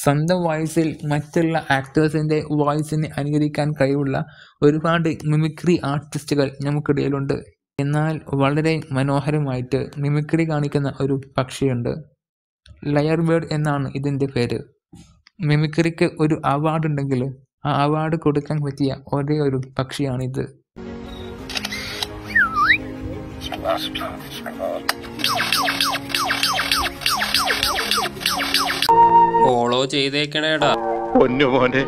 സ്വന്തം വോയിസിൽ മറ്റുള്ള ആക്ടേഴ്സിൻ്റെ വോയിസിനെ അനുകരിക്കാൻ കഴിവുള്ള ഒരുപാട് മിമിക്രി ആർട്ടിസ്റ്റുകൾ നമുക്കിടയിലുണ്ട്. എന്നാൽ വളരെ മനോഹരമായിട്ട് മിമിക്രി കാണിക്കുന്ന ഒരു പക്ഷിയുണ്ട്. ലയർ ബേർഡ് എന്നാണ് ഇതിൻ്റെ പേര്. മിമിക്രിക്ക് ഒരു അവാർഡ് ഉണ്ടെങ്കിൽ ആ അവാർഡ് കൊടുക്കാൻ പറ്റിയ ഒരേ ഒരു പക്ഷിയാണിത്. ഫോളോ ചെയ്തേക്കണേടാ. പൊന്നു മോനെ.